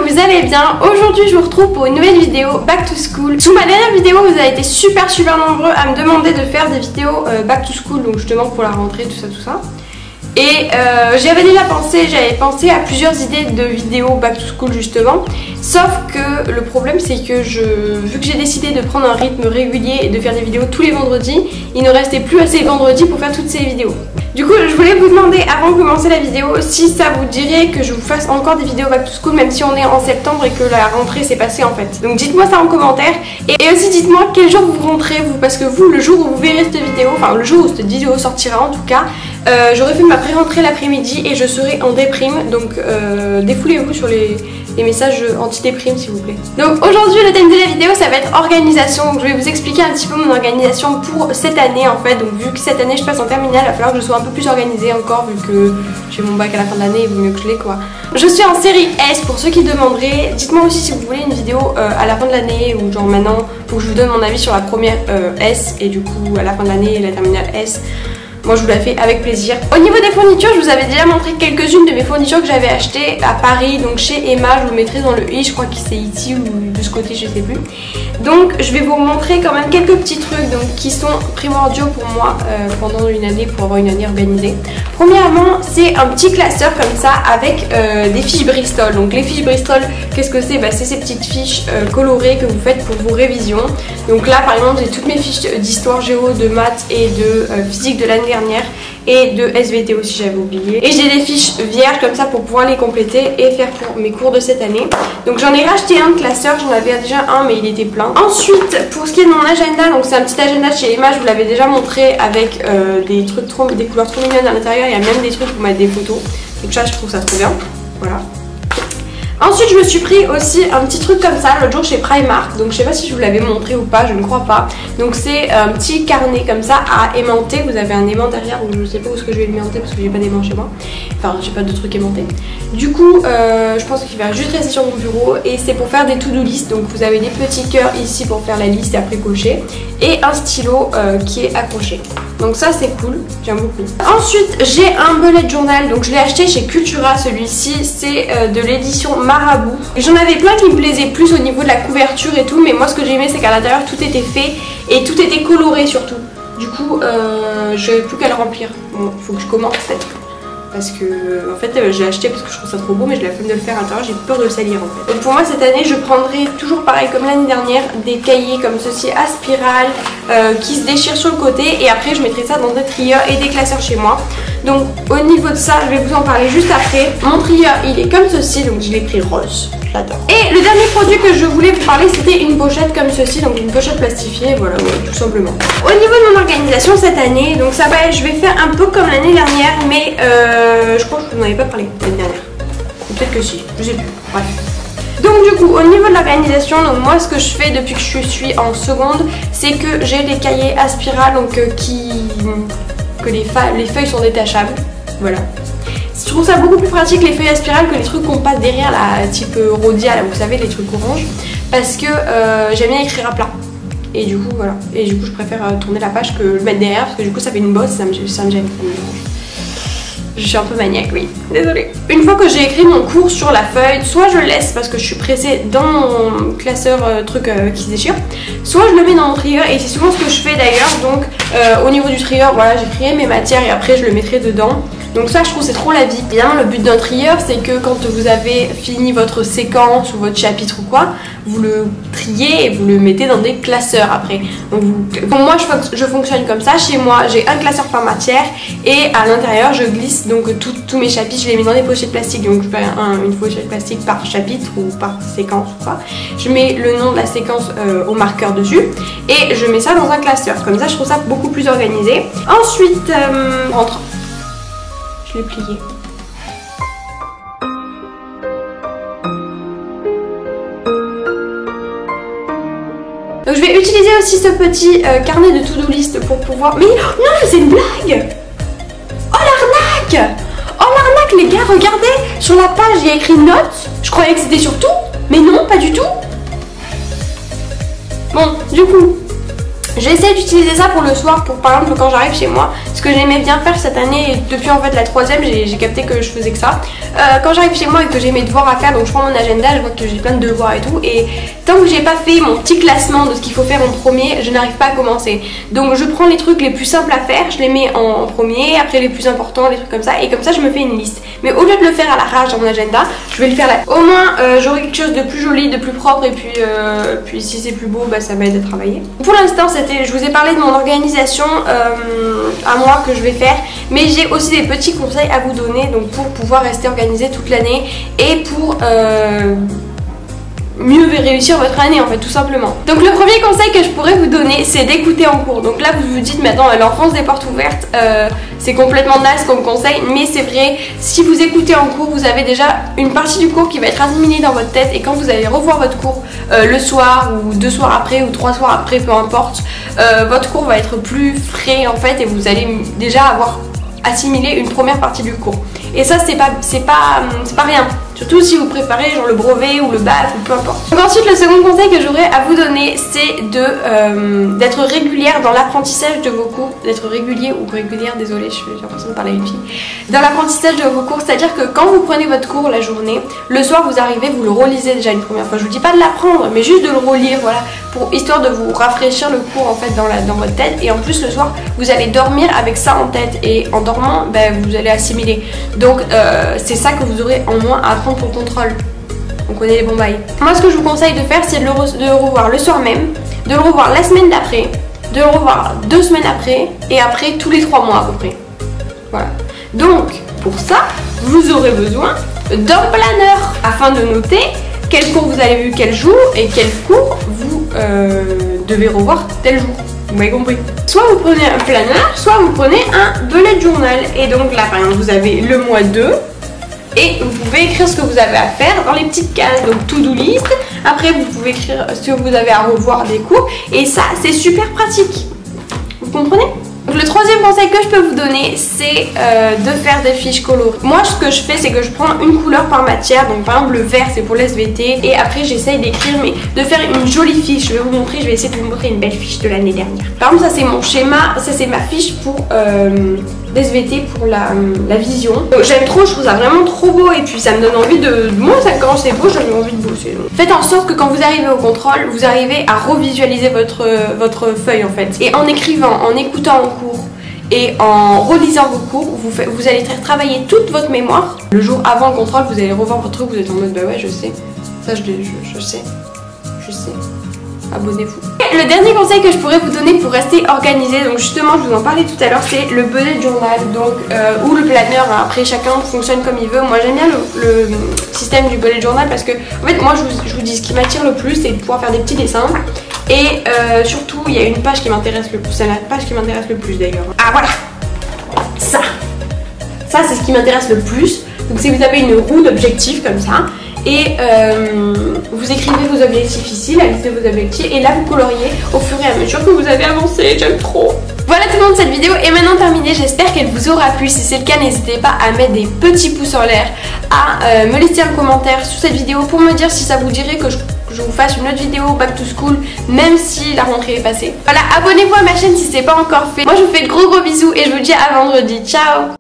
vous allez bien. Aujourd'hui je vous retrouve pour une nouvelle vidéo Back to School. Sous ma dernière vidéo vous avez été super nombreux à me demander de faire des vidéos Back to School, donc justement pour la rentrée, tout ça. Et j'avais pensé à plusieurs idées de vidéos Back to School justement. Sauf que le problème c'est que vu que j'ai décidé de prendre un rythme régulier et de faire des vidéos tous les vendredis, il ne restait plus assez de vendredis pour faire toutes ces vidéos. Du coup je voulais vous demander avant de commencer la vidéo si ça vous dirait que je vous fasse encore des vidéos Back to School même si on est en septembre et que la rentrée s'est passée en fait. Donc dites-moi ça en commentaire et aussi dites-moi quel jour vous rentrez vous, parce que vous le jour où vous verrez cette vidéo, enfin le jour où cette vidéo sortira en tout cas, j'aurai fait ma pré-rentrée l'après-midi et je serai en déprime, donc défoulez-vous sur les messages anti-déprime s'il vous plaît. Donc aujourd'hui le thème de la vidéo ça va être organisation, donc je vais vous expliquer un petit peu mon organisation pour cette année en fait. Donc vu que cette année je passe en terminale, il va falloir que je sois un peu plus organisée encore vu que j'ai mon bac à la fin de l'année, il vaut mieux que je l'ai quoi. Je suis en série S pour ceux qui demanderaient. Dites-moi aussi si vous voulez une vidéo à la fin de l'année ou genre maintenant pour que je vous donne mon avis sur la première S et du coup à la fin de l'année la terminale S. Moi je vous la fais avec plaisir. Au niveau des fournitures, je vous avais déjà montré quelques-unes de mes fournitures que j'avais achetées à Paris, donc chez Emma, je vous mettrai dans le i, je crois que c'est ici ou de ce côté, je sais plus. Donc je vais vous montrer quand même quelques petits trucs donc, qui sont primordiaux pour moi pendant une année, pour avoir une année organisée. Premièrement, c'est un petit classeur comme ça avec des fiches Bristol. Donc les fiches Bristol, qu'est-ce que c'est? C'est ces petites fiches colorées que vous faites pour vos révisions. Donc là par exemple j'ai toutes mes fiches d'histoire, géo, de maths et de physique de l'année dernière et de SVT aussi j'avais oublié. Et j'ai des fiches vierges comme ça pour pouvoir les compléter et faire pour mes cours de cette année. Donc j'en ai racheté un de classeur, j'en avais déjà un mais il était plein. Ensuite pour ce qui est de mon agenda, donc c'est un petit agenda chez Emma, je vous l'avais déjà montré avec des couleurs trop mignonnes à l'intérieur, il y a même des trucs pour mettre des photos. Donc ça je trouve ça trop bien, voilà. Ensuite je me suis pris aussi un petit truc comme ça l'autre jour chez Primark, donc je sais pas si je vous l'avais montré ou pas, je ne crois pas. Donc c'est un petit carnet comme ça à aimanter, vous avez un aimant derrière, donc je sais pas où est-ce que je vais l'aimanter parce que j'ai pas d'aimant chez moi. Enfin j'ai pas de truc aimanté. Du coup je pense qu'il va juste rester sur mon bureau et c'est pour faire des to-do list, donc vous avez des petits cœurs ici pour faire la liste et après cocher. Et un stylo qui est accroché. Donc ça c'est cool, j'aime beaucoup. Ensuite j'ai un bullet journal, donc je l'ai acheté chez Cultura, celui-ci c'est de l'édition Marabout. J'en avais plein qui me plaisaient plus au niveau de la couverture et tout, mais moi ce que j'aimais c'est qu'à l'intérieur tout était fait et tout était coloré surtout. Du coup j'avais plus qu'à le remplir. Bon, faut que je commence peut-être. Parce que en fait j'ai acheté parce que je trouve ça trop beau mais j'ai la flemme de le faire à l'intérieur, j'ai peur de le salir en fait. Donc pour moi cette année je prendrai toujours pareil comme l'année dernière des cahiers comme ceci à spirale qui se déchirent sur le côté et après je mettrai ça dans des trieurs et des classeurs chez moi. Donc au niveau de ça je vais vous en parler juste après. Mon trieur il est comme ceci, donc je l'ai pris rose, j'adore. Et le dernier produit que je voulais vous parler c'était une pochette comme ceci, donc une pochette plastifiée, voilà ouais, tout simplement. Au niveau de mon organisation cette année, donc ça va, je vais faire un peu comme l'année dernière mais je crois que je vous en avais pas parlé l'année dernière. Peut-être que si, je sais plus. Bref. Donc du coup au niveau de l'organisation, donc moi ce que je fais depuis que je suis en seconde, c'est que j'ai des cahiers à spirale donc que les feuilles sont détachables. Voilà. Je trouve ça beaucoup plus pratique les feuilles à spirale que les trucs qu'on passe derrière là, type Rhodia là, vous savez les trucs orange, parce que j'aime bien écrire à plat. Et du coup voilà. Et du coup je préfère tourner la page que le mettre derrière parce que du coup ça fait une bosse, ça me gêne. Je suis un peu maniaque, oui, désolée. Une fois que j'ai écrit mon cours sur la feuille, soit je le laisse parce que je suis pressée dans mon classeur truc qui se déchire, soit je le mets dans mon trieur et c'est souvent ce que je fais d'ailleurs. Donc au niveau du trieur, voilà, j'écrirai mes matières et après je le mettrai dedans. Donc ça je trouve c'est trop la vie. Évidemment le but d'un trieur c'est que quand vous avez fini votre séquence ou votre chapitre ou quoi, vous le triez et vous le mettez dans des classeurs après. Donc comme moi je fonctionne comme ça, chez moi j'ai un classeur par matière et à l'intérieur je glisse donc tous mes chapitres, je les mets dans des pochettes plastiques. Donc je fais une pochette plastique par chapitre ou par séquence ou quoi. Je mets le nom de la séquence au marqueur dessus et je mets ça dans un classeur. Comme ça je trouve ça beaucoup plus organisé. Ensuite rentre. Je l'ai plié. Donc je vais utiliser aussi ce petit carnet de to-do list pour pouvoir... Mais non, c'est une blague! Oh l'arnaque! Oh l'arnaque les gars, regardez! Sur la page il y a écrit notes. Je croyais que c'était sur tout. Mais non, pas du tout. Bon, du coup, J'essaie d'utiliser ça pour le soir, pour par exemple quand j'arrive chez moi. Ce que j'aimais bien faire cette année, et depuis en fait la troisième, j'ai capté que je faisais que ça. Quand j'arrive chez moi et que j'ai mes devoirs à faire, donc je prends mon agenda, je vois que j'ai plein de devoirs et tout. Et tant que j'ai pas fait mon petit classement de ce qu'il faut faire en premier, je n'arrive pas à commencer. Donc je prends les trucs les plus simples à faire, je les mets en premier, après les plus importants, les trucs comme ça. Et comme ça je me fais une liste. Mais au lieu de le faire à l'arrache dans mon agenda, je vais le faire là. Au moins j'aurai quelque chose de plus joli, de plus propre. Et puis si c'est plus beau, bah, ça m'aide à travailler. Pour l'instant, je vous ai parlé de mon organisation à moi que je vais faire, mais j'ai aussi des petits conseils à vous donner donc pour pouvoir rester organisé toute l'année et pour mieux réussir votre année en fait, tout simplement. Donc le premier conseil que je pourrais vous donner, c'est d'écouter en cours. Donc là vous vous dites maintenant l'enfance des portes ouvertes, c'est complètement naze comme conseil, mais c'est vrai, si vous écoutez en cours, vous avez déjà une partie du cours qui va être assimilée dans votre tête, et quand vous allez revoir votre cours le soir ou 2 soirs après ou 3 soirs après, peu importe, votre cours va être plus frais en fait, et vous allez déjà avoir assimilé une première partie du cours. Et ça c'est pas rien. Surtout si vous préparez genre le brevet ou le bac ou peu importe. Donc ensuite le second conseil que j'aurais à vous donner, c'est d'être régulière dans l'apprentissage de vos cours. D'être régulier ou régulière, désolée, j'ai l'impression de parler à une fille. Dans l'apprentissage de vos cours, c'est-à-dire que quand vous prenez votre cours la journée, le soir vous arrivez, vous le relisez déjà une première fois. Je vous dis pas de l'apprendre, mais juste de le relire, voilà, histoire de vous rafraîchir le cours en fait dans votre tête. Et en plus le soir vous allez dormir avec ça en tête, et en dormant ben, vous allez assimiler. Donc c'est ça que vous aurez en moins à apprendre pour le contrôle. On connaît les bons bails. Moi ce que je vous conseille de faire, c'est de le revoir le soir même, de le revoir la semaine d'après, de le revoir 2 semaines après, et après tous les 3 mois à peu près. Voilà. Donc pour ça vous aurez besoin d'un planeur afin de noter quel cours vous avez vu quel jour et quel cours vous devez revoir tel jour. Vous m'avez compris. Soit vous prenez un planeur, soit vous prenez un bullet journal. Et donc là par exemple vous avez le mois 2 et vous pouvez écrire ce que vous avez à faire dans les petites cases. Donc to-do list. Après vous pouvez écrire ce que vous avez à revoir des cours. Et ça c'est super pratique. Vous comprenez? Donc le troisième conseil que je peux vous donner, c'est de faire des fiches colorées. Moi ce que je fais, c'est que je prends une couleur par matière. Donc par exemple le vert c'est pour l'SVT, et après j'essaye d'écrire, mais de faire une jolie fiche. Je vais vous montrer, je vais essayer de vous montrer une belle fiche de l'année dernière. Par exemple ça c'est mon schéma, ça c'est ma fiche pour l'SVT, pour la vision. J'aime trop, je trouve ça vraiment trop beau, et puis ça me donne envie de... Moi quand c'est beau, j'ai envie de bosser. Donc. Faites en sorte que quand vous arrivez au contrôle, vous arrivez à revisualiser votre feuille en fait. Et en écrivant, en écoutant en cours et en relisant vos cours, vous allez travailler toute votre mémoire. Le jour avant le contrôle, vous allez revoir votre truc, vous êtes en mode bah ouais je sais, ça je sais, abonnez-vous. Le dernier conseil que je pourrais vous donner pour rester organisé, donc justement je vous en parlais tout à l'heure, c'est le bullet journal, donc ou le planeur. Après chacun fonctionne comme il veut. Moi j'aime bien le système du bullet journal parce que en fait moi je vous dis ce qui m'attire le plus, c'est de pouvoir faire des petits dessins. Et surtout il y a une page qui m'intéresse le plus, c'est la page qui m'intéresse le plus d'ailleurs. Ah voilà, ça c'est ce qui m'intéresse le plus. Donc si vous avez une roue d'objectifs comme ça, et vous écrivez vos objectifs ici, la liste de vos objectifs, et là vous coloriez au fur et à mesure que vous avez avancé. J'aime trop. Voilà tout le monde, cette vidéo est maintenant terminée. J'espère qu'elle vous aura plu. Si c'est le cas, n'hésitez pas à mettre des petits pouces en l'air, à me laisser un commentaire sous cette vidéo pour me dire si ça vous dirait que je vous fasse une autre vidéo back to school, même si la rentrée est passée. Voilà, abonnez-vous à ma chaîne si c'est pas encore fait. Moi je vous fais de gros bisous et je vous dis à vendredi. Ciao.